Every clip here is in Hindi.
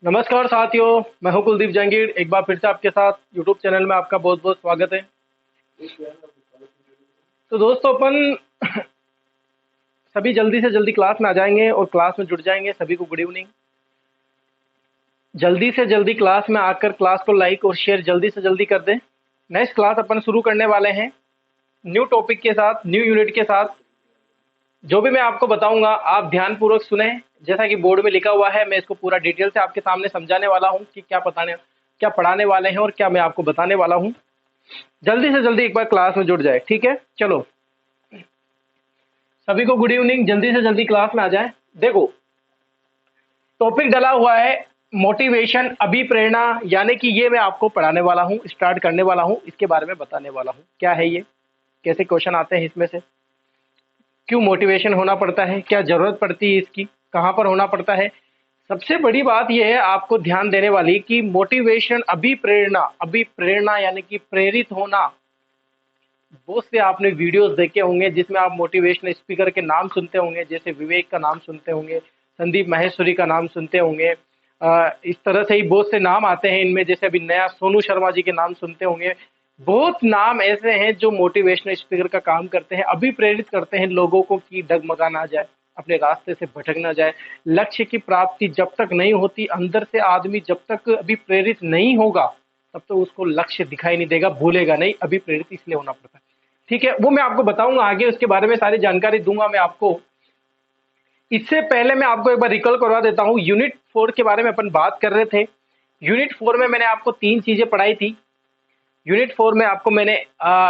नमस्कार साथियों, मैं हूं कुलदीप जहांगीर। एक बार फिर से आपके साथ यूट्यूब चैनल में आपका बहुत बहुत स्वागत है। तो दोस्तों अपन सभी जल्दी से जल्दी क्लास में आ जाएंगे और क्लास में जुड़ जाएंगे। सभी को गुड इवनिंग। जल्दी से जल्दी क्लास में आकर क्लास को लाइक और शेयर जल्दी से जल्दी कर दें। नेक्स्ट क्लास अपन शुरू करने वाले हैं न्यू टॉपिक के साथ, न्यू यूनिट के साथ। जो भी मैं आपको बताऊंगा आप ध्यानपूर्वक सुने। जैसा कि बोर्ड में लिखा हुआ है, मैं इसको पूरा डिटेल से आपके सामने समझाने वाला हूँ कि क्या पढ़ाने वाले हैं और क्या मैं आपको बताने वाला हूँ। जल्दी से जल्दी एक बार क्लास में जुड़ जाए। ठीक है, चलो सभी को गुड इवनिंग। जल्दी से जल्दी क्लास में आ जाए। देखो, टॉपिक डला हुआ है मोटिवेशन, अभिप्रेरणा, यानी कि ये मैं आपको पढ़ाने वाला हूँ, स्टार्ट करने वाला हूँ, इसके बारे में बताने वाला हूँ। क्या है ये, कैसे क्वेश्चन आते हैं इसमें से, क्यों मोटिवेशन होना पड़ता है, क्या जरूरत पड़ती है इसकी, कहाँ पर होना पड़ता है। सबसे बड़ी बात यह है आपको ध्यान देने वाली कि मोटिवेशन, अभिप्रेरणा, अभिप्रेरणा यानी कि प्रेरित होना। बहुत से आपने वीडियोस देखे होंगे जिसमें आप मोटिवेशनल स्पीकर के नाम सुनते होंगे, जैसे विवेक का नाम सुनते होंगे, संदीप माहेश्वरी का नाम सुनते होंगे। इस तरह से ही बहुत से नाम आते हैं इनमें, जैसे अभी नया सोनू शर्मा जी के नाम सुनते होंगे। बहुत नाम ऐसे हैं जो मोटिवेशनल स्पीकर का काम करते हैं, अभिप्रेरित करते हैं लोगों को कि डगमगा ना जाए, अपने रास्ते से भटक ना जाए। लक्ष्य की प्राप्ति जब तक नहीं होती, अंदर से आदमी जब तक अभी प्रेरित नहीं होगा तब तो उसको लक्ष्य दिखाई नहीं देगा, भूलेगा नहीं। अभी प्रेरित इसलिए होना पड़ता है। ठीक है, वो मैं आपको बताऊंगा आगे, उसके बारे में सारी जानकारी दूंगा मैं आपको। इससे पहले मैं आपको एक बार रिकॉल करवा देता हूँ, यूनिट 4 के बारे में अपन बात कर रहे थे। यूनिट 4 में मैंने आपको 3 चीजें पढ़ाई थी। यूनिट 4 में आपको मैंने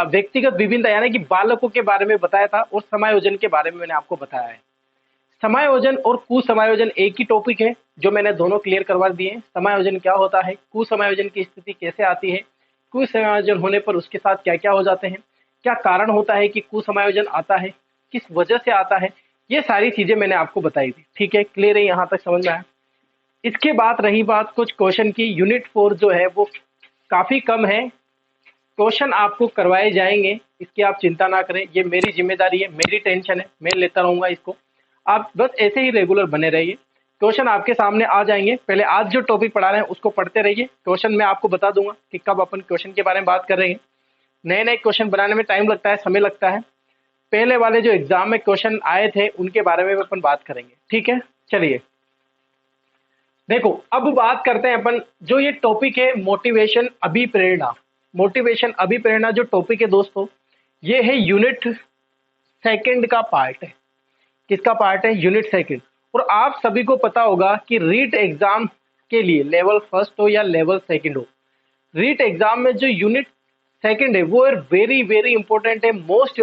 व्यक्तिगत विभिन्नता यानी कि बालकों के बारे में बताया था, और समायोजन के बारे में मैंने आपको बताया है। समायोजन और कुसमायोजन एक ही टॉपिक है, जो मैंने दोनों क्लियर करवा दिए हैं। समायोजन क्या होता है, कुसमायोजन की स्थिति कैसे आती है, कुसमायोजन होने पर उसके साथ क्या क्या हो जाते हैं, क्या कारण होता है कि कुसमायोजन आता है, किस वजह से आता है, ये सारी चीजें मैंने आपको बताई थी। ठीक है, क्लियर है, यहाँ तक समझ में आया। इसके बाद रही बात कुछ क्वेश्चन की। यूनिट 4 जो है वो काफी कम है, क्वेश्चन आपको करवाए जाएंगे, इसकी आप चिंता ना करें। ये मेरी जिम्मेदारी है, मेरी टेंशन है, मैं लेता रहूंगा इसको। आप बस ऐसे ही रेगुलर बने रहिए, क्वेश्चन आपके सामने आ जाएंगे। पहले आज जो टॉपिक पढ़ा रहे हैं उसको पढ़ते रहिए। क्वेश्चन मैं आपको बता दूंगा कि कब अपन क्वेश्चन के बारे में बात कर रहे हैं। नए नए क्वेश्चन बनाने में टाइम लगता है, समय लगता है। पहले वाले जो एग्जाम में क्वेश्चन आए थे उनके बारे में अपन बात करेंगे। ठीक है, चलिए देखो, अब बात करते हैं अपन, जो ये टॉपिक है मोटिवेशन अभिप्रेरणा। मोटिवेशन अभिप्रेरणा जो टॉपिक है दोस्तों, ये है यूनिट सेकंड का पार्ट है। किसका पार्ट है, यूनिट सेकंड। और आप सभी को पता होगा कि रीट एग्जाम के लिए, लेवल फर्स्ट हो या लेवल सेकंड हो, रीट एग्जाम में जो यूनिट सेकंड है वो वेरी वेरी इंपॉर्टेंट है। मोस्ट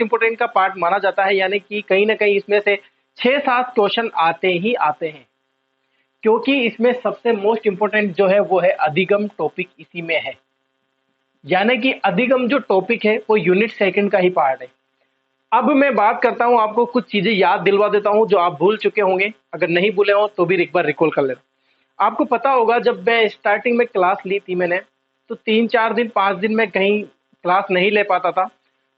इंपॉर्टेंट का पार्ट माना जाता है, यानी कि कहीं ना कहीं इसमें से 6-7 क्वेश्चन आते ही आते हैं, क्योंकि इसमें सबसे मोस्ट इंपोर्टेंट जो है वो है अधिगम टॉपिक, इसी में है। यानी कि अधिगम जो टॉपिक है वो यूनिट सेकंड का ही पार्ट है। अब मैं बात करता हूं, आपको कुछ चीजें याद दिलवा देता हूं जो आप भूल चुके होंगे। अगर नहीं भूले हो तो भी एक बार रिकॉल कर लेना। आपको पता होगा जब मैं स्टार्टिंग में क्लास ली थी मैंने, तो 3-4 दिन 5 दिन में कहीं क्लास नहीं ले पाता था।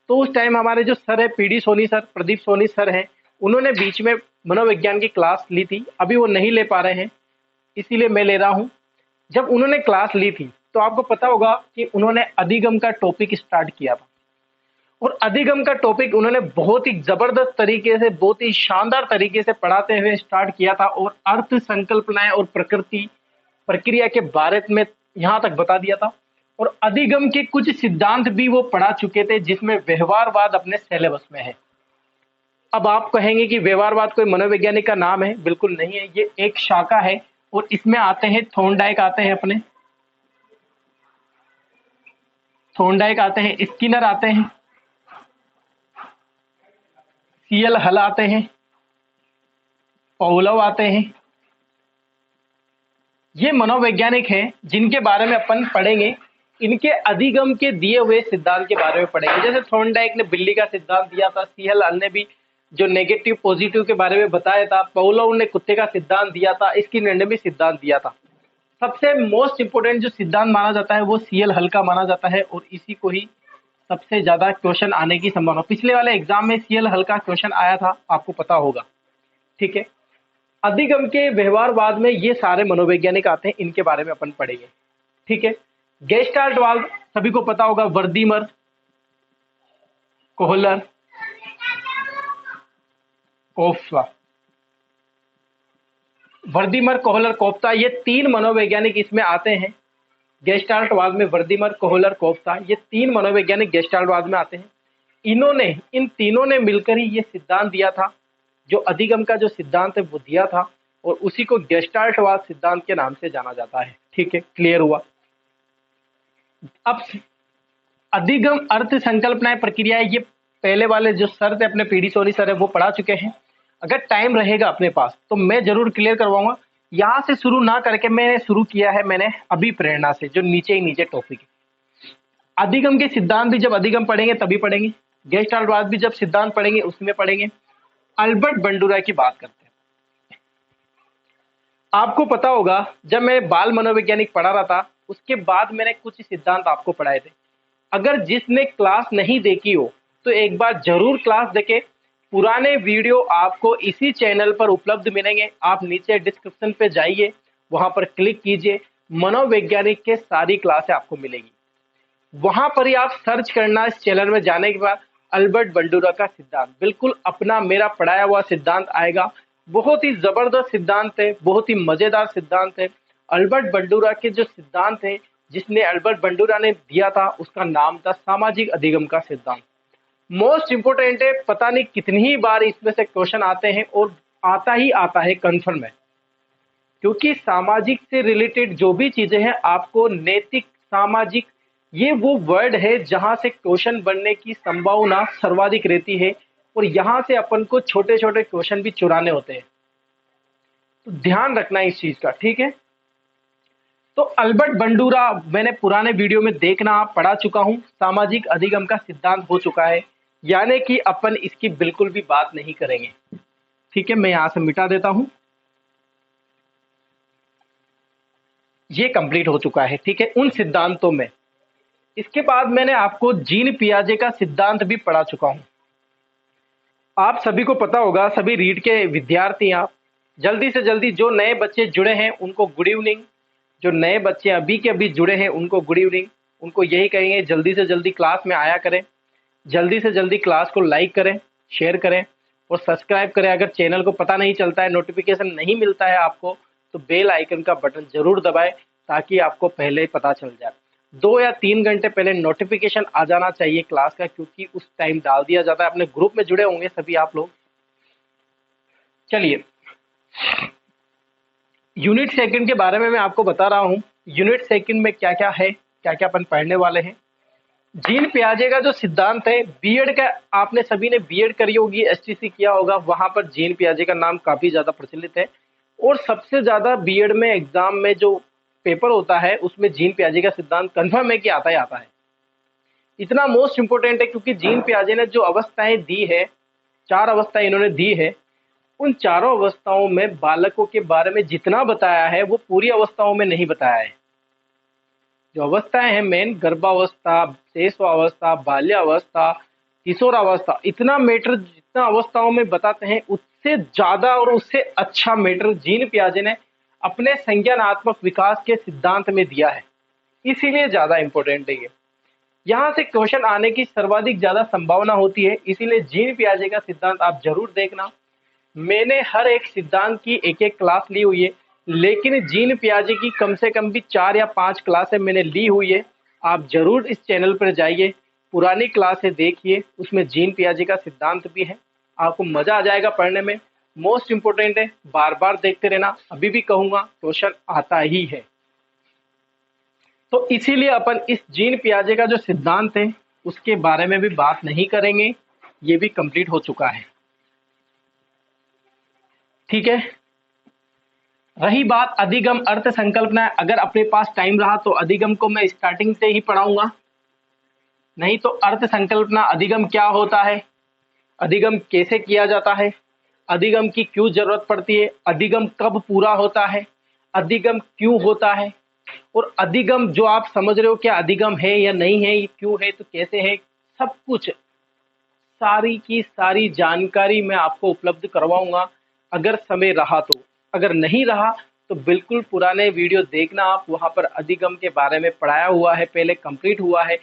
तो उस टाइम हमारे जो सर है, PD Soni sir, Pradeep Soni sir हैं, उन्होंने बीच में मनोविज्ञान की क्लास ली थी। अभी वो नहीं ले पा रहे हैं, इसीलिए मैं ले रहा हूं। जब उन्होंने क्लास ली थी तो आपको पता होगा कि उन्होंने अधिगम का टॉपिक स्टार्ट किया था, और अधिगम का टॉपिक उन्होंने बहुत ही जबरदस्त तरीके से, बहुत ही शानदार तरीके से पढ़ाते हुए स्टार्ट किया था, और अर्थ, संकल्पनाएं और प्रकृति प्रक्रिया के बारे में यहां तक बता दिया था। और अधिगम के कुछ सिद्धांत भी वो पढ़ा चुके थे, जिसमें व्यवहारवाद अपने सिलेबस में है। अब आप कहेंगे कि व्यवहारवाद कोई मनोवैज्ञानिक का नाम है, बिल्कुल नहीं है, ये एक शाखा है। और इसमें आते हैं थॉर्नडाइक, आते हैं अपने थॉर्नडाइक, आते हैं स्किनर, आते हैं सीएल हल, आते हैं पौलव, आते हैं। ये मनोवैज्ञानिक हैं जिनके बारे में अपन पढ़ेंगे। इनके अधिगम के दिए हुए सिद्धांत के बारे में पढ़ेंगे। जैसे थॉर्नडाइक ने बिल्ली का सिद्धांत दिया था, सीएल हल ने भी जो नेगेटिव पॉजिटिव के बारे में बताया था, पौलव ने कुत्ते का सिद्धांत दिया था, स्किनर ने भी सिद्धांत दिया था। सबसे मोस्ट इंपोर्टेंट जो सिद्धांत माना जाता है वो सीएल हल का माना जाता है, और इसी को ही सबसे ज्यादा क्वेश्चन आने की संभावना। पिछले वाले एग्जाम में सीएल हल का क्वेश्चन आया था, आपको पता होगा। ठीक है, अधिगम के व्यवहारवाद में ये सारे मनोवैज्ञानिक आते हैं, इनके बारे में अपन पढ़ेंगे। ठीक है। गेस्टाल्टवाद सभी को पता होगा, वर्दीमर, कोहलर, कोफ्ता। वर्दीमर, कोहलर, कोफ्ता, ये तीन मनोवैज्ञानिक इसमें आते हैं। गेस्टाल्टवाद में वर्दीमर, कोहलर, कोफ्ता, ये तीन मनोवैज्ञानिक गेस्टाल्टवाद में आते हैं। इन तीनों ने मिलकर ही ये सिद्धांत दिया था, जो अधिगम का जो सिद्धांत है वो दिया था, और उसी को गेस्टाल्टवाद सिद्धांत के नाम से जाना जाता है। ठीक है, क्लियर हुआ। अब अधिगम अर्थ संकल्पनाएं प्रक्रिया, ये पहले वाले जो सर थे अपने पीडी सोनी सर है वो पढ़ा चुके हैं। अगर टाइम रहेगा अपने पास तो मैं जरूर क्लियर करवाऊंगा। यहां से शुरू ना करके मैंने शुरू किया है मैंने अभिप्रेरणा से, जो नीचे ही नीचे टॉपिक है। अधिगम के सिद्धांत भी जब अधिगम पढ़ेंगे तभी पढ़ेंगे, गेस्टाल्टवाद भी जब सिद्धांत पढ़ेंगे उसमें पढ़ेंगे। अल्बर्ट बंडूरा की बात करते हैं। आपको पता होगा जब मैं बाल मनोवैज्ञानिक पढ़ा रहा था उसके बाद मैंने कुछ सिद्धांत आपको पढ़ाए थे। अगर जिसने क्लास नहीं देखी हो तो एक बार जरूर क्लास देखे। पुराने वीडियो आपको इसी चैनल पर उपलब्ध मिलेंगे। आप नीचे डिस्क्रिप्शन पे जाइए, वहां पर क्लिक कीजिए, मनोवैज्ञानिक के सारी क्लासें आपको मिलेगी। वहां पर ही आप सर्च करना, इस चैनल में जाने के बाद अल्बर्ट बंडूरा का सिद्धांत, बिल्कुल अपना मेरा पढ़ाया हुआ सिद्धांत आएगा। बहुत ही जबरदस्त सिद्धांत है, बहुत ही मजेदार सिद्धांत है। अल्बर्ट बंडूरा के जो सिद्धांत है, जिसने अल्बर्ट बंडूरा ने दिया था, उसका नाम था सामाजिक अधिगम का सिद्धांत। मोस्ट इंपोर्टेंट है, पता नहीं कितनी ही बार इसमें से क्वेश्चन आते हैं, और आता ही आता है, कंफर्म है। क्योंकि सामाजिक से रिलेटेड जो भी चीजें हैं, आपको नैतिक, सामाजिक, ये वो वर्ड है जहां से क्वेश्चन बनने की संभावना सर्वाधिक रहती है, और यहां से अपन को छोटे छोटे क्वेश्चन भी चुराने होते हैं। तो ध्यान रखना इस चीज का। ठीक है। तो अल्बर्ट बंडूरा मैंने पुराने वीडियो में देखना पढ़ा चुका हूं। सामाजिक अधिगम का सिद्धांत हो चुका है, यानी कि अपन इसकी बिल्कुल भी बात नहीं करेंगे। ठीक है, मैं यहां से मिटा देता हूं। ये कंप्लीट हो चुका है। ठीक है, उन सिद्धांतों में इसके बाद मैंने आपको जीन पियाजे का सिद्धांत भी पढ़ा चुका हूं। आप सभी को पता होगा, सभी रीड के विद्यार्थी, आप जल्दी से जल्दी, जो नए बच्चे जुड़े हैं उनको गुड इवनिंग, जो नए बच्चे अभी के अभी जुड़े हैं उनको गुड इवनिंग। उनको यही कहेंगे जल्दी से जल्दी क्लास में आया करें, जल्दी से जल्दी क्लास को लाइक करें, शेयर करें और सब्सक्राइब करें। अगर चैनल को पता नहीं चलता है, नोटिफिकेशन नहीं मिलता है आपको, तो बेल आइकन का बटन जरूर दबाएं ताकि आपको पहले ही पता चल जाए। 2 या 3 घंटे पहले नोटिफिकेशन आ जाना चाहिए क्लास का, क्योंकि उस टाइम डाल दिया जाता है। अपने ग्रुप में जुड़े होंगे सभी आप लोग। चलिए, यूनिट सेकंड के बारे में मैं आपको बता रहा हूँ। यूनिट सेकंड में क्या क्या है, क्या क्या अपन पढ़ने वाले हैं। जीन पियाजे का जो सिद्धांत है, बीएड का, आपने सभी ने बीएड करी होगी, एसटीसी किया होगा, वहां पर जीन पियाजे का नाम काफी ज्यादा प्रचलित है। और सबसे ज्यादा बीएड में एग्जाम में जो पेपर होता है उसमें जीन पियाजे का सिद्धांत कंफर्म है कि आता ही आता है। इतना मोस्ट इंपोर्टेंट है क्योंकि जीन पियाजे ने जो अवस्थाएं दी है, 4 अवस्थाएं इन्होंने दी है, उन चारों अवस्थाओं में बालकों के बारे में जितना बताया है वो पूरी अवस्थाओं में नहीं बताया है। जो अवस्थाएं हैं मेन, गर्भावस्था, शेषावस्था, बाल्यावस्था, किशोरावस्था, इतना मैटर जितना अवस्थाओं में बताते हैं उससे ज्यादा और उससे अच्छा मैटर जीन पियाजे ने अपने संज्ञानात्मक विकास के सिद्धांत में दिया है। इसीलिए ज्यादा इंपॉर्टेंट है ये। यहाँ से क्वेश्चन आने की सर्वाधिक ज्यादा संभावना होती है, इसीलिए जीन पियाजे का सिद्धांत आप जरूर देखना। मैंने हर एक सिद्धांत की एक एक क्लास ली हुई है, लेकिन जीन पियाजे की कम से कम भी 4 या 5 क्लासें मैंने ली हुई है। आप जरूर इस चैनल पर जाइए, पुरानी क्लासें देखिए, उसमें जीन पियाजे का सिद्धांत भी है। आपको मजा आ जाएगा पढ़ने में। मोस्ट इंपोर्टेंट है, बार बार देखते रहना। अभी भी कहूंगा, क्वेश्चन आता ही है। तो इसीलिए अपन इस जीन पियाजे का जो सिद्धांत है उसके बारे में भी बात नहीं करेंगे, ये भी कंप्लीट हो चुका है। ठीक है। रही बात अधिगम अर्थ संकल्पना, अगर अपने पास टाइम रहा तो अधिगम को मैं स्टार्टिंग से ही पढ़ाऊंगा, नहीं तो अर्थ संकल्पना, अधिगम क्या होता है, अधिगम कैसे किया जाता है, अधिगम की क्यों जरूरत पड़ती है, अधिगम कब पूरा होता है, अधिगम क्यों होता है, और अधिगम जो आप समझ रहे हो क्या अधिगम है या नहीं है, ये क्यों है तो कैसे है, सब कुछ, सारी की सारी जानकारी मैं आपको उपलब्ध करवाऊंगा अगर समय रहा तो। अगर नहीं रहा तो बिल्कुल पुराने वीडियो देखना आप, वहां पर अधिगम के बारे में पढ़ाया हुआ है, पहले कंप्लीट हुआ है।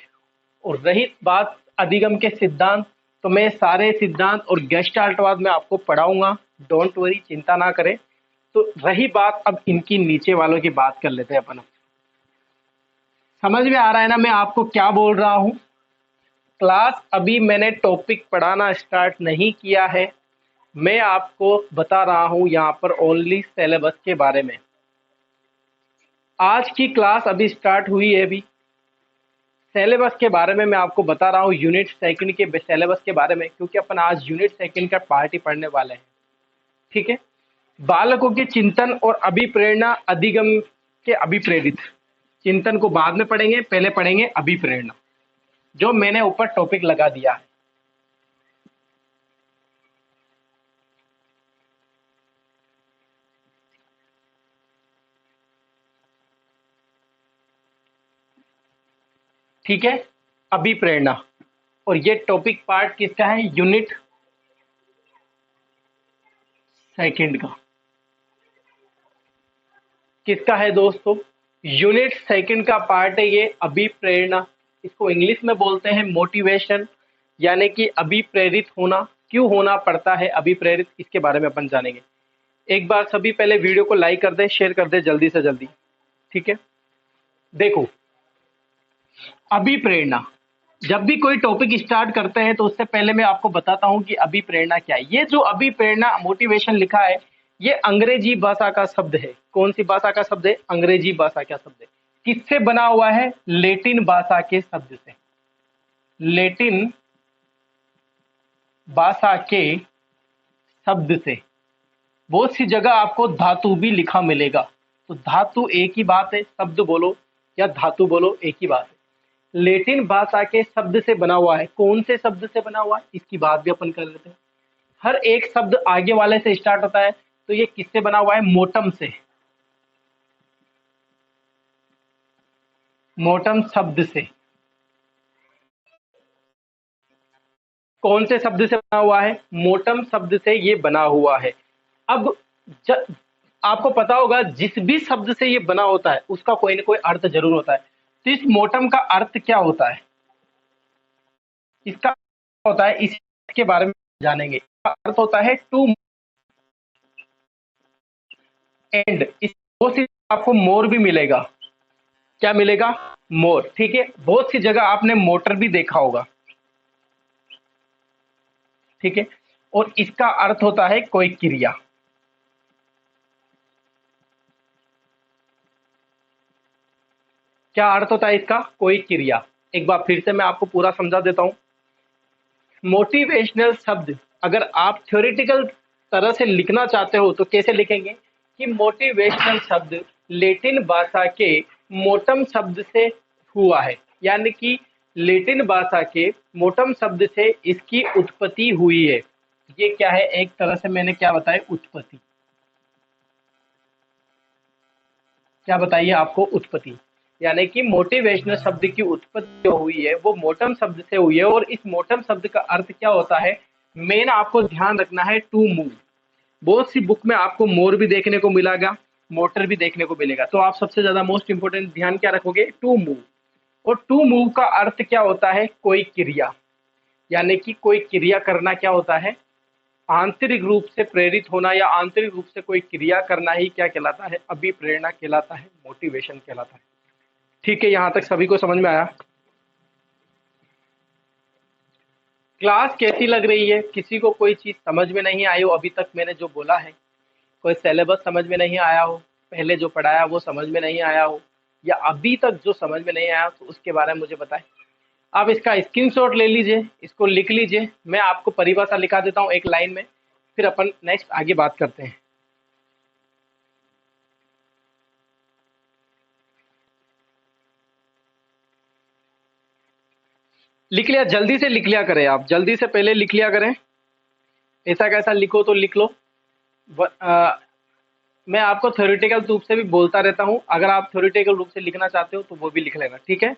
और रही बात अधिगम के सिद्धांत, तो मैं सारे सिद्धांत और गेस्टाल्टवाद में आपको पढ़ाऊंगा, डोंट वरी, चिंता ना करें। तो रही बात अब इनकी नीचे वालों की, बात कर लेते हैं अपन। समझ में आ रहा है ना मैं आपको क्या बोल रहा हूं? क्लास अभी मैंने टॉपिक पढ़ाना स्टार्ट नहीं किया है, मैं आपको बता रहा हूं यहां पर ओनली सिलेबस के बारे में। आज की क्लास अभी स्टार्ट हुई है, अभी सिलेबस के बारे में मैं आपको बता रहा हूँ, यूनिट सेकंड के सिलेबस के बारे में, क्योंकि अपन आज यूनिट सेकंड का पार्ट ही पढ़ने वाले हैं। ठीक है, बालकों के चिंतन और अभिप्रेरणा अधिगम के अभिप्रेरित। चिंतन को बाद में पढ़ेंगे, पहले पढ़ेंगे अभिप्रेरणा, जो मैंने ऊपर टॉपिक लगा दिया है। ठीक है, अभिप्रेरणा। और ये टॉपिक पार्ट किसका है? यूनिट सेकंड का। किसका है दोस्तों? यूनिट सेकंड का पार्ट है ये अभिप्रेरणा। इसको इंग्लिश में बोलते हैं मोटिवेशन, यानी कि अभिप्रेरित होना। क्यों होना पड़ता है अभिप्रेरित, इसके बारे में अपन जानेंगे। एक बार सभी पहले वीडियो को लाइक कर दे, शेयर कर दे जल्दी से जल्दी। ठीक है, देखो, अभिप्रेरणा, जब भी कोई टॉपिक स्टार्ट करते हैं तो उससे पहले मैं आपको बताता हूं कि अभिप्रेरणा क्या है। ये जो अभिप्रेरणा मोटिवेशन लिखा है, ये अंग्रेजी भाषा का शब्द है। कौन सी भाषा का शब्द है? अंग्रेजी भाषा का शब्द है। किससे बना हुआ है? लैटिन भाषा के शब्द से। लैटिन भाषा के शब्द से। बहुत सी जगह आपको धातु भी लिखा मिलेगा, तो धातु एक ही बात है, शब्द बोलो या धातु बोलो एक ही बात है। लैटिन भाषा के शब्द से बना हुआ है। कौन से शब्द से बना हुआ है, इसकी बात भी अपन कर लेते हैं। हर एक शब्द आगे वाले से स्टार्ट होता है, तो ये किससे बना हुआ है? मोटम से। मोटम शब्द से। कौन से शब्द से बना हुआ है? मोटम शब्द से ये बना हुआ है। अब ज, आपको पता होगा, जिस भी शब्द से ये बना होता है उसका कोई ना कोई अर्थ जरूर होता है। तो इस मोटम का अर्थ क्या होता है, इसका होता है, इसके बारे में जानेंगे। इसका अर्थ होता है टू एंड। इस दो से आपको मोर भी मिलेगा। क्या मिलेगा? मोर। ठीक है, बहुत सी जगह आपने मोटर भी देखा होगा। ठीक है, और इसका अर्थ होता है कोई क्रिया। क्या अर्थ होता है इसका? कोई क्रिया। एक बार फिर से मैं आपको पूरा समझा देता हूं। मोटिवेशनल शब्द अगर आप थ्योरेटिकल तरह से लिखना चाहते हो तो कैसे लिखेंगे कि मोटिवेशनल शब्द लैटिन भाषा के मोटम शब्द से हुआ है, यानी कि लैटिन भाषा के मोटम शब्द से इसकी उत्पत्ति हुई है। ये क्या है? एक तरह से मैंने क्या बताया? उत्पत्ति। क्या बताइए आपको? उत्पत्ति। यानी कि मोटिवेशनल शब्द की उत्पत्ति जो हुई है वो मोटम शब्द से हुई है। और इस मोटम शब्द का अर्थ क्या होता है? मेन आपको ध्यान रखना है, टू मूव। बहुत सी बुक में आपको मोर भी देखने को मिलेगा, मोटर भी देखने को मिलेगा। तो आप सबसे ज्यादा मोस्ट इंपोर्टेंट ध्यान क्या रखोगे? To move. और टू मूव का अर्थ क्या होता है? कोई क्रिया। यानी कि कोई क्रिया करना क्या होता है? आंतरिक रूप से प्रेरित होना या आंतरिक रूप से कोई क्रिया करना ही क्या कहलाता है? अभिप्रेरणा कहलाता है, मोटिवेशन कहलाता है। ठीक है, यहां तक सभी को समझ में आया? क्लास कैसी लग रही है? किसी को कोई चीज समझ में नहीं आई हो अभी तक मैंने जो बोला है? कोई सिलेबस समझ में नहीं आया हो, पहले जो पढ़ाया वो समझ में नहीं आया हो, या अभी तक जो समझ में नहीं आया तो उसके बारे में मुझे बताएं। आप इसका स्क्रीनशॉट ले लीजिए, इसको लिख लीजिए। मैं आपको परिभाषा लिखा देता हूँ एक लाइन में, फिर अपन नेक्स्ट आगे बात करते हैं। लिख लिया? जल्दी से लिख लिया करें, आप जल्दी से पहले लिख लिया करें। ऐसा कैसा लिखो तो लिख लो। मैं आपको थ्योरेटिकल रूप से भी बोलता रहता हूँ, अगर आप थ्योरेटिकल रूप से लिखना चाहते हो तो वो भी लिख लेना। ठीक है,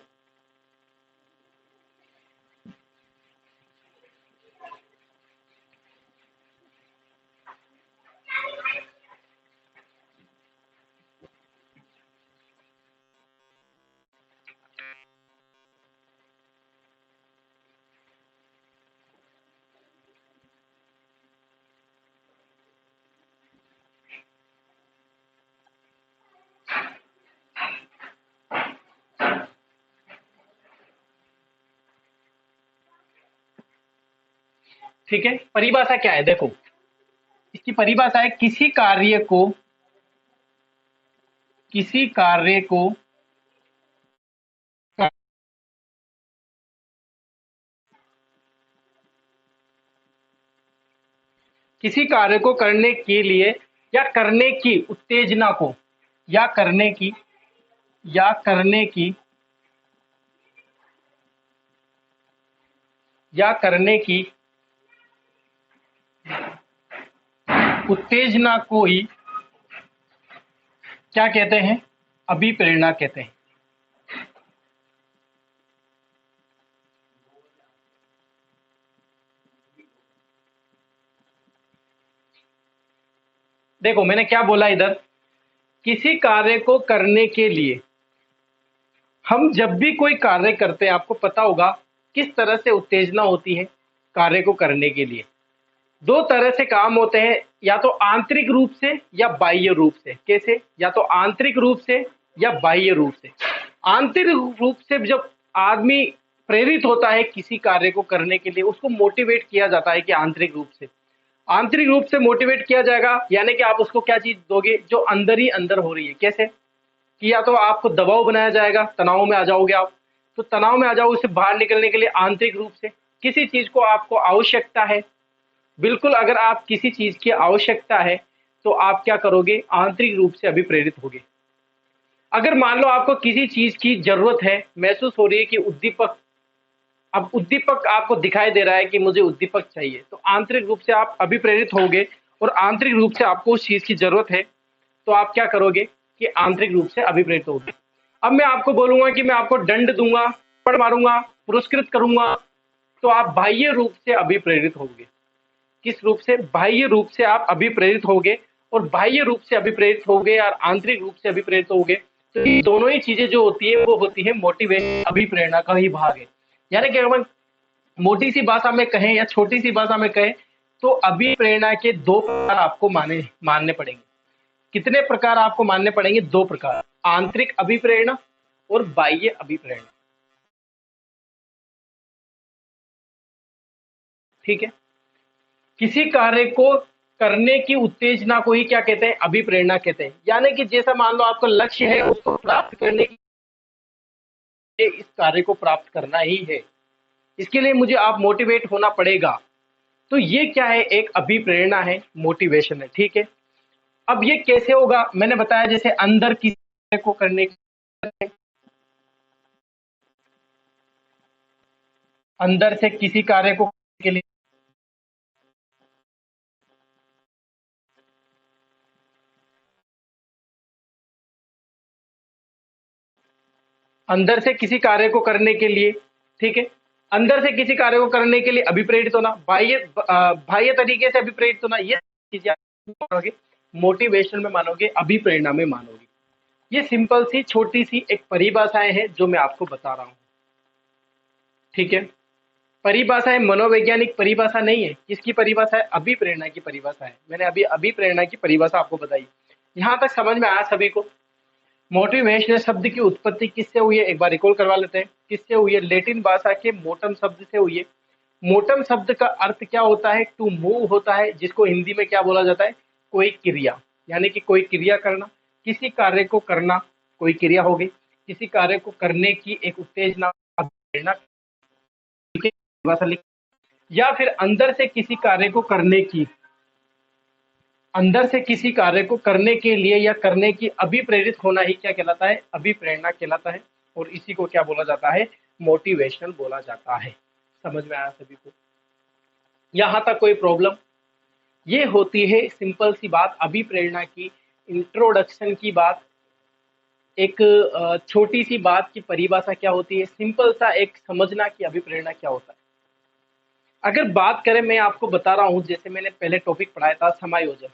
ठीक है, परिभाषा क्या है देखो, इसकी परिभाषा है किसी कार्य को किसी कार्य को करने के लिए या करने की उत्तेजना को या करने की या करने की या करने की उत्तेजना को ही क्या कहते हैं, अभिप्रेरणा कहते हैं। देखो मैंने क्या बोला इधर, किसी कार्य को करने के लिए, हम जब भी कोई कार्य करते हैं आपको पता होगा किस तरह से उत्तेजना होती है कार्य को करने के लिए। दो तरह से काम होते हैं, या तो आंतरिक रूप से या बाह्य रूप से। कैसे? या तो आंतरिक रूप से या बाह्य रूप से। आंतरिक रूप से जब आदमी प्रेरित होता है किसी कार्य को करने के लिए, उसको मोटिवेट किया जाता है कि आंतरिक रूप से, आंतरिक रूप से मोटिवेट किया जाएगा, यानी कि आप उसको क्या चीज दोगे जो अंदर ही अंदर हो रही है। कैसे? कि या तो आपको दबाव बनाया जाएगा, तनाव में आ जाओगे आप, तो तनाव में आ जाओगे, उससे बाहर निकलने के लिए आंतरिक रूप से किसी चीज को आपको आवश्यकता है, बिल्कुल अगर आप किसी चीज की आवश्यकता है तो आप क्या करोगे, आंतरिक रूप से अभिप्रेरित होगे। अगर मान लो आपको किसी चीज की जरूरत है, महसूस हो रही है कि उद्दीपक, अब उद्दीपक आपको दिखाई दे रहा है कि मुझे उद्दीपक चाहिए, तो आंतरिक रूप से आप अभिप्रेरित होगे और आंतरिक रूप से आपको उस चीज की जरूरत है, तो आप क्या करोगे कि आंतरिक रूप से अभिप्रेरित होगे। अब मैं आपको बोलूंगा कि मैं आपको दंड दूंगा, पड़ मारूंगा, पुरस्कृत करूंगा, तो आप बाह्य रूप से अभिप्रेरित होगे। किस रूप से? बाह्य रूप से आप अभिप्रेरित होगे, और बाह्य रूप से अभिप्रेरित होगे और आंतरिक रूप से अभिप्रेरित होगे, तो ये दोनों ही चीजें जो होती है वो होती है मोटिवेशन, अभिप्रेरणा का ही भाग है। यानी कि अगर मोटी सी भाषा में कहें या छोटी सी भाषा में कहें तो अभिप्रेरणा के दो प्रकार आपको मानने पड़ेंगे। कितने प्रकार आपको मानने पड़ेंगे? दो प्रकार, आंतरिक अभिप्रेरणा और बाह्य अभिप्रेरणा। ठीक है, किसी कार्य को करने की उत्तेजना को ही क्या कहते हैं, अभिप्रेरणा कहते हैं। यानी कि जैसा मान लो आपका लक्ष्य है, उसको प्राप्त करने के लिए इस कार्य को प्राप्त करना ही है, इसके लिए मुझे आप मोटिवेट होना पड़ेगा। तो ये क्या है, एक अभिप्रेरणा है, मोटिवेशन है। ठीक है, अब ये कैसे होगा? मैंने बताया जैसे अंदर किसी कार्य को करने अंदर से किसी कार्य को करने के लिए, अंदर से किसी कार्य को करने के लिए, ठीक है, अंदर से किसी कार्य को करने के लिए अभिप्रेरित होना, बाह्य तरीके से अभिप्रेरित होना, ये चीजें आप मानोगे मोटिवेशन में, मानोगे अभिप्रेरणा में मानोगे। ये सिंपल सी छोटी सी एक परिभाषाएं हैं जो मैं आपको बता रहा हूं। ठीक है, परिभाषा है, मनोवैज्ञानिक परिभाषा नहीं है। किसकी परिभाषा है? अभिप्रेरणा की परिभाषा है। मैंने अभी अभिप्रेरणा की परिभाषा आपको बताई। यहां तक समझ में आया सभी को? मोटिवेशनल शब्द की उत्पत्ति किससे हुई है, एक बार रिकॉल करवा लेते हैं। किससे हुई है? लैटिन भाषा के मोटम शब्द से हुई है। मोटम शब्द का अर्थ क्या होता है? टू मूव होता है, जिसको हिंदी में क्या बोला जाता है? कोई क्रिया, यानी कि कोई क्रिया करना, किसी कार्य को करना, कोई क्रिया हो गई, किसी कार्य को करने की एक उत्तेजना, प्रेरणा, या फिर अंदर से किसी कार्य को करने की, अंदर से किसी कार्य को करने के लिए या करने की अभिप्रेरित होना ही क्या कहलाता है? अभिप्रेरणा कहलाता है। और इसी को क्या बोला जाता है? मोटिवेशन बोला जाता है। समझ में आया सभी को? यहां तक कोई प्रॉब्लम? ये होती है सिंपल सी बात, अभिप्रेरणा की इंट्रोडक्शन की बात। एक छोटी सी बात की परिभाषा क्या होती है, सिंपल सा एक समझना कि अभिप्रेरणा क्या होता है। अगर बात करें, मैं आपको बता रहा हूं, जैसे मैंने पहले टॉपिक पढ़ाया था समायोजन।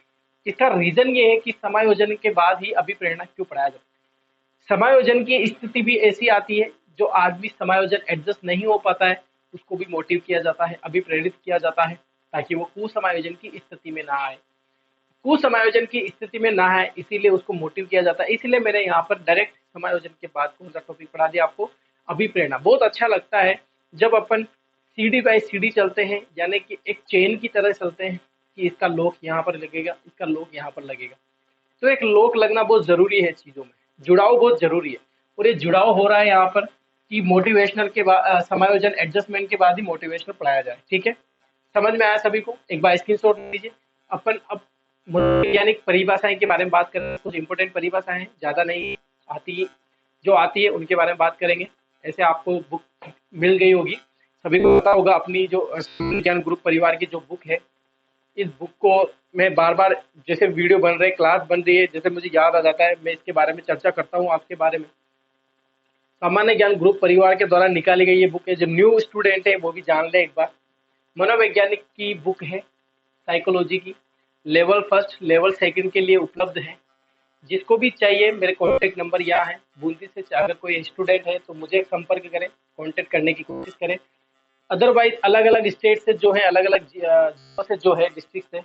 इसका रीजन ये है कि समायोजन के बाद ही अभिप्रेरणा क्यों पढ़ाया जाता है। समायोजन की स्थिति भी ऐसी आती है, जो आदमी समायोजन एडजस्ट नहीं हो पाता है, उसको भी मोटिव किया जाता है, अभिप्रेरित किया जाता है, ताकि वो कुसमायोजन की स्थिति में ना आए। कुसमायोजन की स्थिति में ना आए, इसीलिए उसको मोटिव किया जाता है। इसलिए मैंने यहाँ पर डायरेक्ट समायोजन के बाद कौन सा टॉपिक पढ़ा दिया आपको? अभिप्रेरणा। बहुत अच्छा लगता है जब अपन सीढ़ी बाय सीढ़ी चलते हैं, यानी कि एक चेन की तरह चलते हैं कि इसका लॉक यहाँ पर लगेगा, इसका लॉक यहाँ पर लगेगा। तो एक लॉक लगना बहुत ज़रूरी है चीज़ों में, जुड़ाव बहुत ज़रूरी है। और ये जुड़ाव हो रहा है यहाँ पर कि मोटिवेशनल के बाद समायोजन एडजस्टमेंट के बाद ही मोटिवेशनल पढ़ाया जाए। ठीक है, समझ में आया सभी को? एक बार स्क्रीनशॉट लीजिए। अपन अब मनोवैज्ञानिक परिभाषाएं के बारे में बात करें। कुछ इंपॉर्टेंट परिभाषाएं हैं, ज़्यादा नहीं आती, जो आती है उनके बारे में बात करेंगे। ऐसे आपको बुक मिल गई होगी, सभी को पता होगा अपनी जो विज्ञान ग्रुप परिवार की जो बुक है। इस बुक को मैं बार बार, जैसे वीडियो बन रहे, क्लास बन रही है, जैसे मुझे याद आ जाता है मैं इसके बारे में चर्चा करता हूँ आपके बारे में। सामान्य ज्ञान ग्रुप परिवार के द्वारा निकाली गई ये बुक है, जो न्यू स्टूडेंट है वो भी जान ले एक बार। मनोवैज्ञानिक की बुक है, साइकोलॉजी की, लेवल फर्स्ट लेवल सेकंड के लिए उपलब्ध है। जिसको भी चाहिए मेरे कॉन्टेक्ट नंबर यहाँ है। बूंदी से अगर कोई स्टूडेंट है तो मुझे संपर्क करें, कॉन्टेक्ट करने की कोशिश करें। अदरवाइज अलग अलग स्टेट से जो है, अलग अलग जिलों से जो है, डिस्ट्रिक्ट से,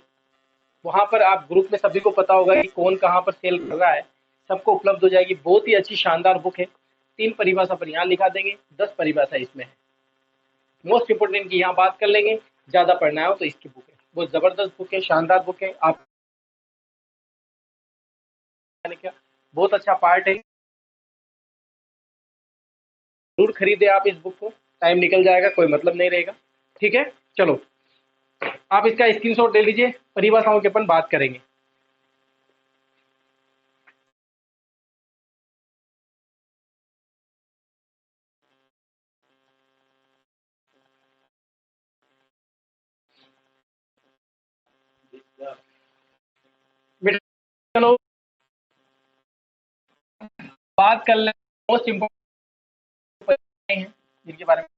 वहाँ पर आप ग्रुप में सभी को पता होगा कि कौन कहाँ पर सेल कर रहा है, सबको उपलब्ध हो जाएगी। बहुत ही अच्छी शानदार बुक है। 3 परिभाषा पर यहाँ लिखा देंगे, 10 परिभाषा इसमें है। मोस्ट इंपोर्टेंट की यहाँ बात कर लेंगे, ज़्यादा पढ़ना हो तो इसकी बुक है। बहुत ज़बरदस्त बुक है, शानदार बुक है। आप क्या, बहुत अच्छा पार्ट है, जरूर खरीदे आप इस बुक को। टाइम निकल जाएगा, कोई मतलब नहीं रहेगा। ठीक है, चलो आप इसका स्क्रीनशॉट ले लीजिए। परिभाषाओं के अपन बात करेंगे। चलो बात कर ले मोस्ट इम्पोर्टेंट हैं जिनके बारे में।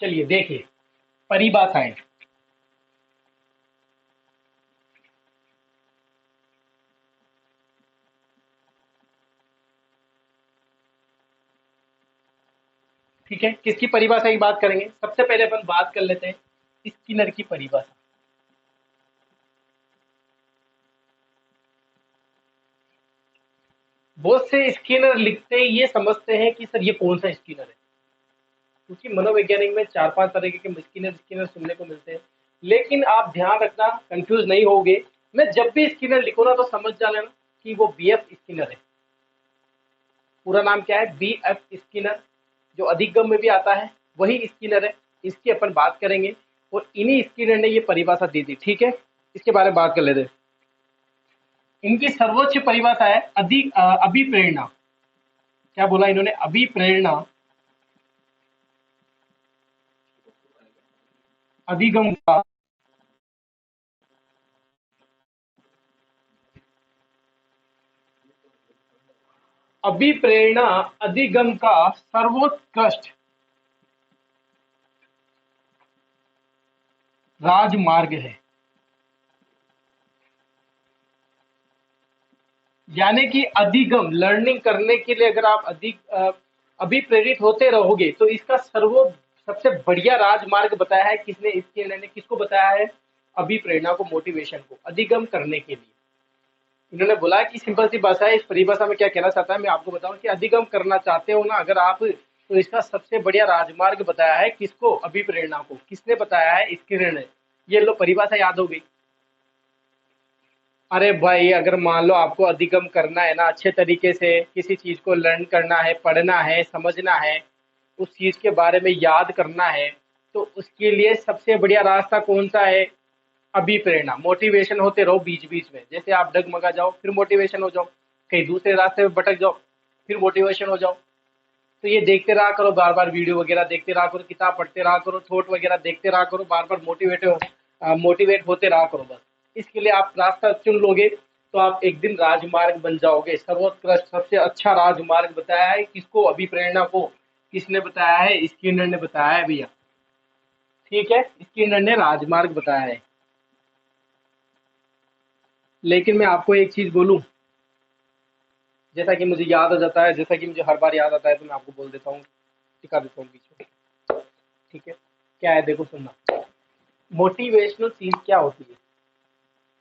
चलिए देखिए, परिभाषाएं। ठीक है, किसकी परिभाषा की बात करेंगे? सबसे पहले अपन बात कर लेते हैं स्किनर की परिभाषा। बहुत से स्किनर लिखते ही ये समझते हैं कि सर ये कौन सा स्किनर है, क्योंकि मनोवैज्ञानिक में 4-5 तरीके के स्किनर स्किनर सुनने को मिलते हैं। लेकिन आप ध्यान रखना, कंफ्यूज नहीं होगे। मैं जब भी स्किनर लिखूँ ना तो समझ जाना कि वो बीएफ स्किनर है। पूरा नाम क्या है? BF Skinner. जो अधिगम में भी आता है वही स्किनर है। इसकी अपन बात करेंगे और इन्हीं स्किनर ने ये परिभाषा दी थी। ठीक है, इसके बारे में बात कर लेते हैं। इनकी सर्वोच्च परिभाषा है अभिप्रेरणा। क्या बोला इन्होंने? अभिप्रेरणा अधिगम का अभिप्रेरणा अधिगम का सर्वोत्कृष्ट राजमार्ग है। यानी कि अधिगम लर्निंग करने के लिए अगर आप अधिक अभिप्रेरित होते रहोगे तो इसका सबसे बढ़िया राजमार्ग बताया है किसने? इसके ने किसको बताया है? अभिप्रेरणा को, मोटिवेशन को अधिगम करने के लिए। इन्होंने बोला कि सिंपल सी भाषा है। इस परिभाषा में क्या कहना चाहता है मैं आपको बताऊं कि अधिगम करना चाहते हो ना अगर आप, तो इसका सबसे बढ़िया राजमार्ग बताया है किसको? अभिप्रेरणा को। किसने बताया है? स्किनर ने। ये लो परिभाषा याद हो गई। अरे भाई, अगर मान लो आपको अधिगम करना है ना, अच्छे तरीके से किसी चीज को लर्न करना है, पढ़ना है, समझना है, उस चीज के बारे में याद करना है, तो उसके लिए सबसे बढ़िया रास्ता कौन सा है? अभिप्रेरणा। मोटिवेशन होते रहो बीच बीच में, जैसे आप डगमगा जाओ फिर मोटिवेशन हो जाओ, कहीं दूसरे रास्ते में भटक जाओ फिर मोटिवेशन हो जाओ। तो ये देखते रहा करो, बार बार वीडियो वगैरह देखते रहा करो, किताब पढ़ते रहा करो, थॉट वगैरह देखते रहा करो, बार बार मोटिवेट होते रहा करो बस। इसके लिए आप रास्ता चुन लोगे तो आप एक दिन राजमार्ग बन जाओगे। सर्वोत्कृष्ट सबसे अच्छा राजमार्ग बताया है किसको? अभिप्रेरणा को। किसने बताया है? स्किनर ने बताया है भैया। ठीक है, स्किनर ने राजमार्ग बताया है। लेकिन मैं आपको एक चीज बोलूं, जैसा कि मुझे याद आ जाता है, जैसा कि मुझे हर बार याद आता है तो मैं आपको बोल देता हूँ, सिखा देता हूँ बीच में। ठीक है, क्या है देखो सुनना। मोटिवेशनल चीज क्या होती है?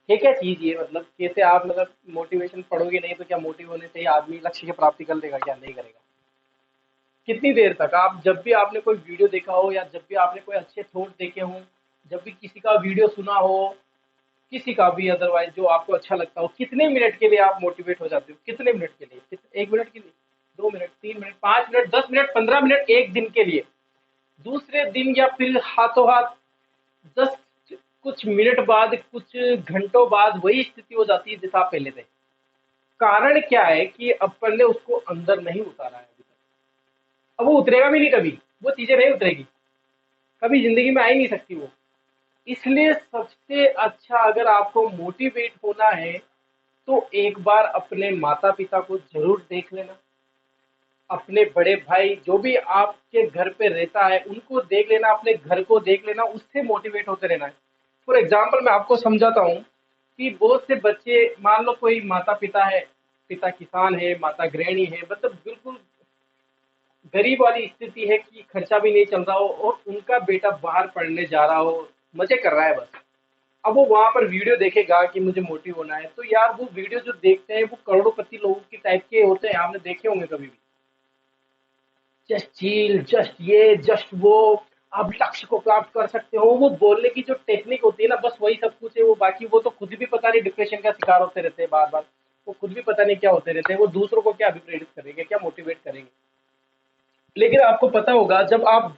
ये क्या चीज ये, मतलब कैसे आप, मतलब मोटिवेशन पढ़ोगे नहीं तो क्या मोटिव होने से ही आदमी लक्ष्य की प्राप्ति कर लेगा? क्या नहीं करेगा? कितनी देर तक आप, जब भी आपने कोई वीडियो देखा हो या जब भी आपने कोई अच्छे थॉट देखे हों, जब भी किसी का वीडियो सुना हो, किसी का भी अदरवाइज जो आपको अच्छा लगता हो, कितने मिनट के लिए आप मोटिवेट हो जाते हो? कितने मिनट के लिए? एक मिनट के लिए, 2 minute, 3 minute, 5 minute, 10 minute, 15 minute, एक दिन के लिए? दूसरे दिन या फिर हाथों हाथ दस कुछ मिनट बाद, कुछ घंटों बाद वही स्थिति हो जाती है जैसा आप पहले थे। कारण क्या है कि अपन ने उसको अंदर नहीं उतारा है अभी तक। अब वो उतरेगा भी नहीं कभी, वो चीजें नहीं उतरेगी, कभी जिंदगी में आ ही नहीं सकती वो। इसलिए सबसे अच्छा, अगर आपको मोटिवेट होना है तो एक बार अपने माता पिता को जरूर देख लेना, अपने बड़े भाई जो भी आपके घर पे रहता है उनको देख लेना, अपने घर को देख लेना, उससे मोटिवेट होते रहना है। फॉर एग्जाम्पल मैं आपको समझाता हूँ कि बहुत से बच्चे, मान लो कोई माता पिता है, पिता किसान है, माता गृहिणी है, मतलब बिल्कुल गरीब वाली स्थिति है कि खर्चा भी नहीं चल रहा हो और उनका बेटा बाहर पढ़ने जा रहा हो, मजे कर रहा है बस। अब वो वहां पर वीडियो देखेगा कि मुझे मोटिव होना है, तो यार वो वीडियो जो देखते हैं वो करोड़पति लोगों की टाइप के होते हैं, आपने देखे होंगे कभी भी। जस्ट चील, जस्ट ये, जस्ट वो, आप लक्ष्य को प्राप्त कर सकते हो, वो बोलने की जो टेक्निक होती है ना, बस वही सब कुछ है वो। बाकी वो तो खुद भी पता नहीं डिप्रेशन का शिकार होते रहते हैं बार बार, वो खुद भी पता नहीं क्या होते रहते हैं, वो दूसरों को क्या अभिप्रेरित करेंगे, क्या मोटिवेट करेंगे। लेकिन आपको पता होगा, जब आप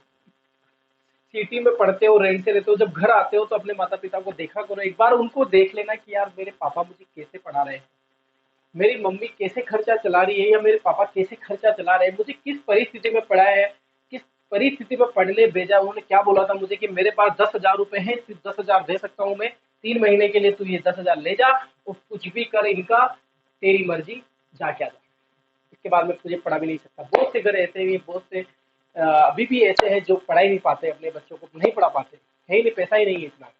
सिटी में पढ़ते हो, रेंट से रहते हो, जब घर आते हो तो अपने माता पिता को देखा करो, एक बार उनको देख लेना कि यार मेरे पापा मुझे कैसे पढ़ा रहे हैं, मेरी मम्मी कैसे खर्चा चला रही है, या मेरे पापा कैसे खर्चा चला रहे हैं, मुझे किस परिस्थिति में पढ़ाया है, किस परिस्थिति में पढ़ने भेजा। उन्होंने क्या बोला था मुझे कि मेरे पास 10,000 रुपए हैं, सिर्फ 10,000 दे सकता हूँ मैं, 3 महीने के लिए तू ये 10,000 ले जा और कुछ भी कर इनका, तेरी मर्जी, जाके आ जा, इसके बाद मैं तुझे पढ़ा भी नहीं सकता। बहुत से घर ऐसे भी, बहुत से अभी भी ऐसे हैं जो पढ़ा ही नहीं पाते, अपने बच्चों को नहीं पढ़ा पाते, है ही नहीं, पैसा ही नहीं है इतना,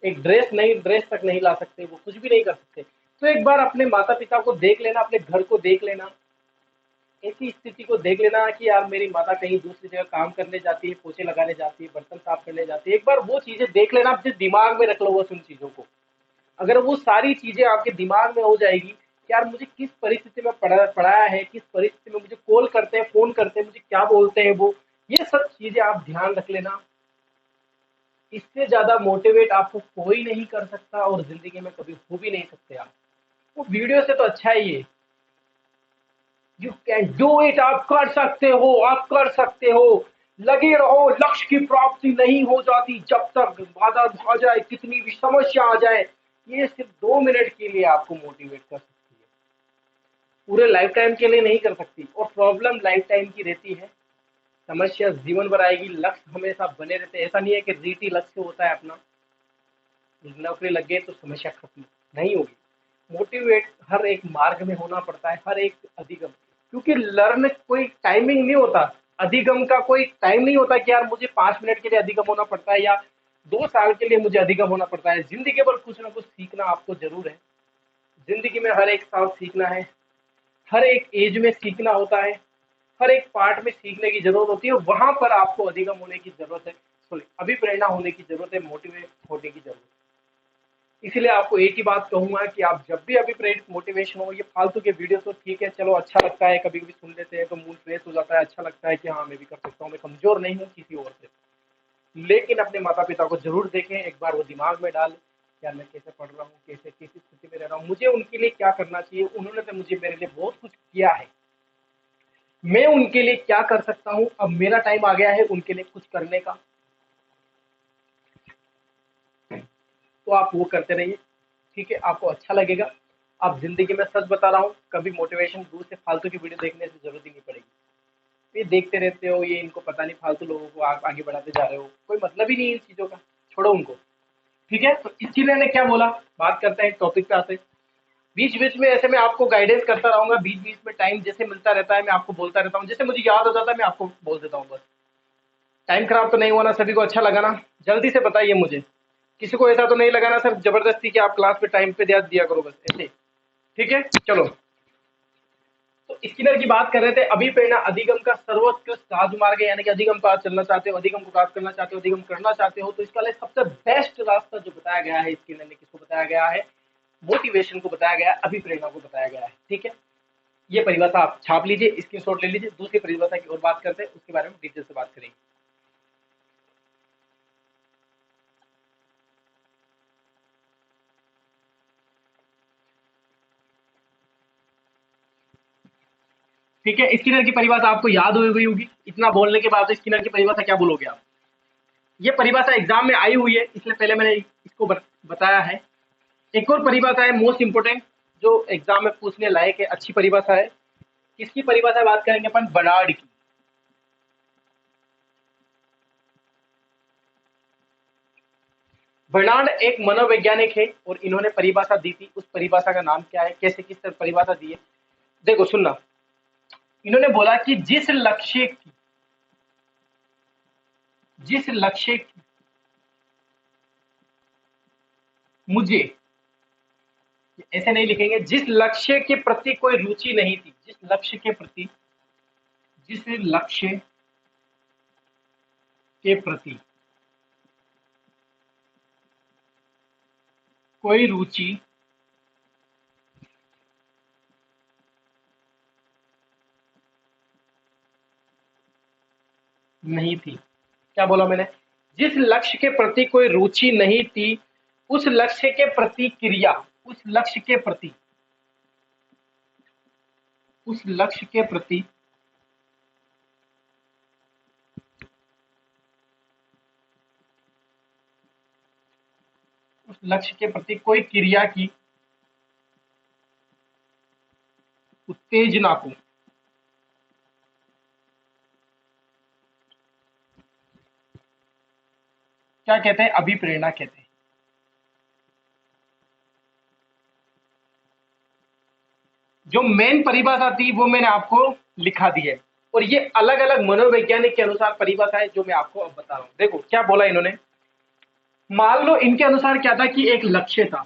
एक ड्रेस नहीं, ड्रेस तक नहीं ला सकते, वो कुछ भी नहीं कर सकते। तो एक बार अपने माता पिता को देख लेना, अपने घर को देख लेना, ऐसी स्थिति को देख लेना कि यार मेरी माता कहीं दूसरी जगह काम करने जाती है, पोछे लगाने जाती है, बर्तन साफ करने जाती है, एक बार वो चीजें देख लेना, अपने दिमाग में रख लो वो उन चीजों को। अगर वो सारी चीजें आपके दिमाग में हो जाएगी कि यार मुझे किस परिस्थिति में पढ़ाया है, किस परिस्थिति में मुझे कॉल करते हैं, फोन करते हैं, मुझे क्या बोलते हैं वो, ये सब चीजें आप ध्यान रख लेना। इससे ज्यादा मोटिवेट आपको कोई नहीं कर सकता और जिंदगी में कभी हो भी नहीं सकते आप। वो वीडियो से तो अच्छा ही है। यू कैन डू इट, आप कर सकते हो, आप कर सकते हो, लगे रहो, लक्ष्य की प्राप्ति नहीं हो जाती जब तक बाधा आ जाए, कितनी भी समस्या आ जाए। ये सिर्फ 2 मिनट के लिए आपको मोटिवेट कर सकती है, पूरे लाइफ टाइम के लिए नहीं कर सकती। और प्रॉब्लम लाइफ टाइम की रहती है, समस्या जीवन भर आएगी, लक्ष्य हमेशा बने रहते हैं। ऐसा नहीं है कि रीति लक्ष्य होता है अपना, नौकरी लग गई तो समस्या खत्म, नहीं होगी। मोटिवेट हर एक मार्ग में होना पड़ता है, हर एक अधिगम, क्योंकि लर्न कोई टाइमिंग नहीं होता, अधिगम का कोई टाइम नहीं होता कि यार मुझे 5 मिनट के लिए अधिगम होना पड़ता है या 2 साल के लिए मुझे अधिगम होना पड़ता है। जिंदगी भर कुछ ना कुछ सीखना आपको जरूर है, जिंदगी में हर एक साल सीखना है, हर एक एज में सीखना होता है, हर एक पार्ट में सीखने की जरूरत होती है, वहां पर आपको अधिगम होने की जरूरत है, सॉरी अभिप्रेरणा होने की जरूरत है, मोटिवेट होने की जरूरत है। इसलिए आपको एक ही बात कहूंगा कि आप जब भी अभी प्रेरित मोटिवेशन हो, ये फालतू के वीडियो तो ठीक है, चलो अच्छा लगता है, कभी कभी सुन लेते हैं तो मूड फ्रेश हो जाता है, अच्छा लगता है कि हाँ मैं भी कर सकता हूँ, मैं कमजोर नहीं हूँ किसी और से। लेकिन अपने माता पिता को जरूर देखें, एक बार वो दिमाग में डाल, यार मैं कैसे पढ़ रहा हूँ, कैसे किस स्थिति में रह रहा हूँ, मुझे उनके लिए क्या करना चाहिए, उन्होंने तो मुझे, मेरे लिए बहुत कुछ किया है, मैं उनके लिए क्या कर सकता हूँ, अब मेरा टाइम आ गया है उनके लिए कुछ करने का। तो आप वो करते रहिए, ठीक है, आपको अच्छा लगेगा। आप जिंदगी में, सच बता रहा हूँ, कभी मोटिवेशन दूर से फालतू की वीडियो देखने से जरूरत ही नहीं पड़ेगी। ये देखते रहते हो, ये इनको पता नहीं, फालतू लोगों को आप आगे बढ़ाते जा रहे हो, कोई मतलब ही नहीं है इन चीजों का, छोड़ो उनको। ठीक है, तो इसीलिए ने क्या बोला, बात करते हैं टॉपिक पे आते हैं। बीच बीच में ऐसे मैं आपको गाइडेंस करता रहूंगा, बीच बीच में टाइम जैसे मिलता रहता है मैं आपको बोलता रहता हूँ, जैसे मुझे याद हो जाता है मैं आपको बोल देता हूँ बस। टाइम खराब तो नहीं हुआ ना? सभी को अच्छा लगा ना? जल्दी से बताइए मुझे, किसी को ऐसा तो नहीं लगा ना सर जबरदस्ती कि आप क्लास पे टाइम पे ध्यान दिया करो बस ऐसे? ठीक है, चलो। स्किनर की बात कर रहे थे, अभिप्रेरणा अधिगम का सर्वोत्कृष्ट राजमार्ग है, यानी कि अधिगम का चलना चाहते हो, अधिगम को प्राप्त करना चाहते हो, अधिगम करना चाहते हो, तो इसका लिए सबसे बेस्ट रास्ता जो बताया गया है स्किनर ने, किसको बताया गया है? मोटिवेशन को बताया गया है, अभिप्रेरणा को बताया गया है। ठीक है, ये परिभाषा आप छाप लीजिए, स्क्रीनशॉट ले लीजिए। दूसरी परिभाषा की और बात करते हैं, उसके बारे में डिटेल से बात करेंगे। ठीक है, स्किनर की परिभाषा आपको याद हो गई होगी। इतना बोलने के बाद तो स्किनर की परिभाषा क्या बोलोगे आप? ये परिभाषा एग्जाम में आई हुई है, इसलिए पहले मैंने इसको बताया है। एक और परिभाषा है मोस्ट इंपोर्टेंट, जो एग्जाम में पूछने लायक है, अच्छी परिभाषा है। किसकी परिभाषा बात करेंगे अपन? बर्नार्ड की। बर्नार्ड एक मनोवैज्ञानिक है और इन्होंने परिभाषा दी थी। उस परिभाषा का नाम क्या है, कैसे किस तरह परिभाषा दी है, देखो सुनना। इन्होंने बोला कि जिस लक्ष्य की मुझे, ऐसे नहीं लिखेंगे, जिस लक्ष्य के प्रति कोई रुचि नहीं थी, जिस लक्ष्य के प्रति कोई रुचि नहीं थी। क्या बोला मैंने? जिस लक्ष्य के प्रति कोई रुचि नहीं थी, उस लक्ष्य के प्रति क्रिया, उस लक्ष्य के प्रति उस लक्ष्य के प्रति उस लक्ष्य के प्रति कोई क्रिया की उत्तेजना को क्या कहते हैं? अभिप्रेरणा कहते हैं। जो मेन परिभाषा थी वो मैंने आपको लिखा दी है, और ये अलग अलग मनोवैज्ञानिक के अनुसार परिभाषा है जो मैं आपको अब बता रहा हूं। देखो क्या बोला इन्होंने। मान लो इनके अनुसार क्या था कि एक लक्ष्य था,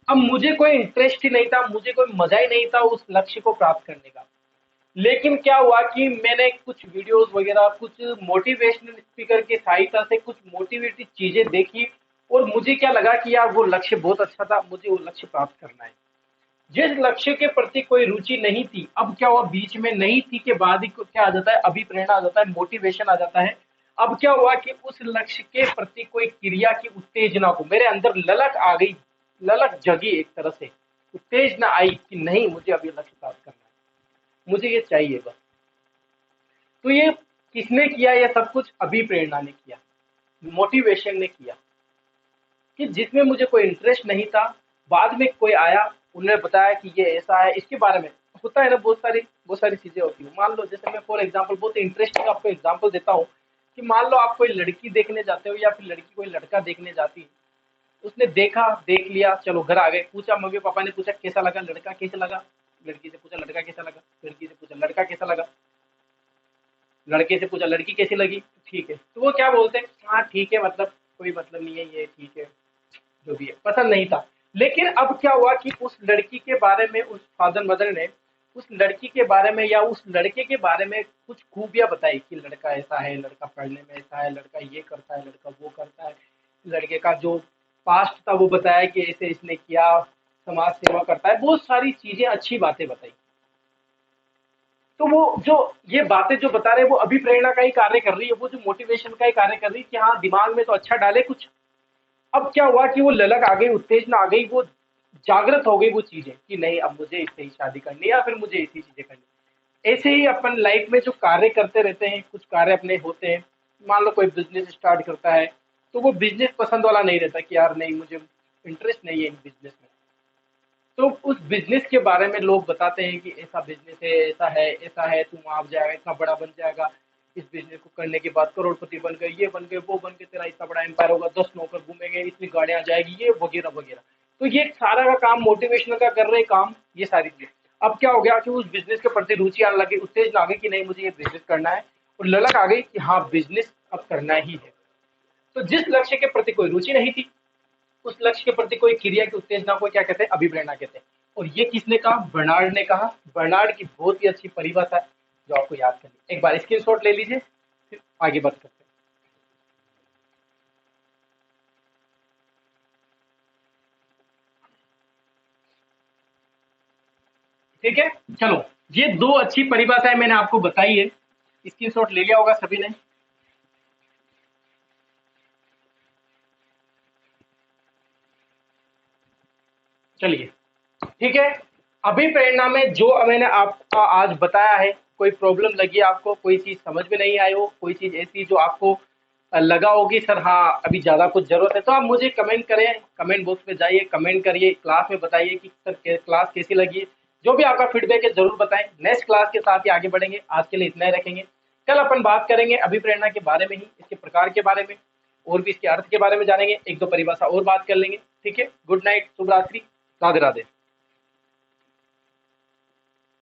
अब मुझे कोई इंटरेस्ट ही नहीं था, मुझे कोई मजा ही नहीं था उस लक्ष्य को प्राप्त करने का। लेकिन क्या हुआ कि मैंने कुछ वीडियोस वगैरह, कुछ मोटिवेशनल स्पीकर की सहायता से कुछ मोटिवेटिव चीजें देखी, और मुझे क्या लगा कि यार वो लक्ष्य बहुत अच्छा था, मुझे वो लक्ष्य प्राप्त करना है। जिस लक्ष्य के प्रति कोई रुचि नहीं थी, अब क्या हुआ, बीच में नहीं थी के बाद ही क्या आ जाता है? अभिप्रेरणा आ जाता है, मोटिवेशन आ जाता है। अब क्या हुआ कि उस लक्ष्य के प्रति कोई क्रिया की उत्तेजना को, मेरे अंदर ललक आ गई, ललक जगी, एक तरह से उत्तेजना आई कि नहीं, मुझे अब ये लक्ष्य प्राप्त करना है, मुझे ये चाहिए बस। तो ये किसने किया? ये सब कुछ अभिप्रेरणा ने किया, मोटिवेशन ने किया। कि जिसमें मुझे कोई इंटरेस्ट नहीं था, बाद में कोई आया, उन्होंने बताया कि ये ऐसा है, इसके बारे में होता है ना, बहुत सारी चीजें होती है। मान लो जैसे मैं फॉर एग्जांपल बहुत इंटरेस्टिंग आपको एग्जांपल देता हूँ, कि मान लो आप कोई लड़की देखने जाते हो, या फिर लड़की कोई लड़का देखने जाती है। उसने देखा, देख लिया, चलो घर आ गए, पूछा, मम्मी पापा ने पूछा कैसा लगा, लड़का कैसा लगा, लड़की से पूछा लड़का कैसा लगा, लड़की से पूछा लड़का कैसा लगा, लड़के से पूछा लड़की कैसी लगी, ठीक है। तो वो क्या बोलते हैं? हाँ ठीक है, मतलब कोई मतलब नहीं है, ये ठीक है, जो भी है, पसंद नहीं था। लेकिन अब क्या हुआ कि उस लड़की के बारे में उस फादर मदर ने उस लड़की के बारे में या उस लड़के के बारे में कुछ खूबियां बताई कि लड़का ऐसा है, लड़का पढ़ने में ऐसा है, लड़का ये करता है, लड़का वो करता है। लड़के का जो पास्ट था वो बताया कि ऐसे इसने किया, समाज सेवा करता है, बहुत सारी चीजें, अच्छी बातें बताई। तो वो जो ये बातें जो बता रहे हैं वो अभिप्रेरणा का ही कार्य कर रही है, वो जो मोटिवेशन का ही कार्य कर रही है कि हाँ दिमाग में तो अच्छा डाले कुछ। अब क्या हुआ कि वो ललक आ गई, उत्तेजना आ गई, वो जागृत हो गई वो चीजें कि नहीं, अब मुझे इससे ही शादी करनी है, या फिर मुझे ऐसी चीजें करनी है। ऐसे ही अपन लाइफ में जो कार्य करते रहते हैं, कुछ कार्य अपने होते हैं। मान लो कोई बिजनेस स्टार्ट करता है, तो वो बिजनेस पसंद वाला नहीं रहता कि यार नहीं, मुझे इंटरेस्ट नहीं है इन बिजनेस में। तो उस बिजनेस के बारे में लोग बताते हैं कि ऐसा बिजनेस है, ऐसा है, ऐसा है, तुम वहां जाएगा, इतना बड़ा बन जाएगा, इस बिजनेस को करने के बाद करोड़पति बन गए, ये बन गए, वो बन गए, तेरा इतना बड़ा एम्पायर होगा, 10 नौकर घूमेंगे, इतनी गाड़ियां आ जाएगी, ये वगैरह वगैरह। तो ये सारा का काम मोटिवेशनल का कर रहे काम, ये सारी चीजें। अब क्या हो गया कि उस बिजनेस के प्रति रुचि आने लगी, उत्तेजना आ गई कि नहीं, मुझे ये बिजनेस करना है, और ललक आ गई कि हाँ बिजनेस अब करना ही है। तो जिस लक्ष्य के प्रति कोई रुचि नहीं थी, उस लक्ष्य के प्रति कोई क्रिया की उत्तेजना को क्या कहते हैं? अभिप्रेरणा कहते हैं। और ये किसने कहा? बर्नार्ड ने कहा। बर्नार्ड की बहुत ही अच्छी परिभाषा है जो आपको याद करनी। एक बार स्क्रीनशॉट ले लीजिए, फिर आगे बात करते हैं। ठीक है, चलो, ये दो अच्छी परिभाषाएं मैंने आपको बताई है। स्क्रीनशॉट ले लिया होगा सभी ने। चलिए, ठीक है। अभिप्रेरणा में जो मैंने आपको आज बताया है, कोई प्रॉब्लम लगी आपको, कोई चीज समझ में नहीं आई हो, कोई चीज ऐसी जो आपको लगा होगी सर हाँ अभी ज्यादा कुछ जरूरत है, तो आप मुझे कमेंट करें, कमेंट बॉक्स में जाइए, कमेंट करिए, क्लास में बताइए कि सर क्लास कैसी लगी। जो भी आपका फीडबैक है जरूर बताएं। नेक्स्ट क्लास के साथ ही आगे बढ़ेंगे, आज के लिए इतना ही रखेंगे। कल अपन बात करेंगे अभिप्रेरणा के बारे में ही, इसके प्रकार के बारे में, और भी इसके अर्थ के बारे में जानेंगे, एक दो परिभाषा और बात कर लेंगे। ठीक है, गुड नाइट, शुभ रात्रि, राधे राधे।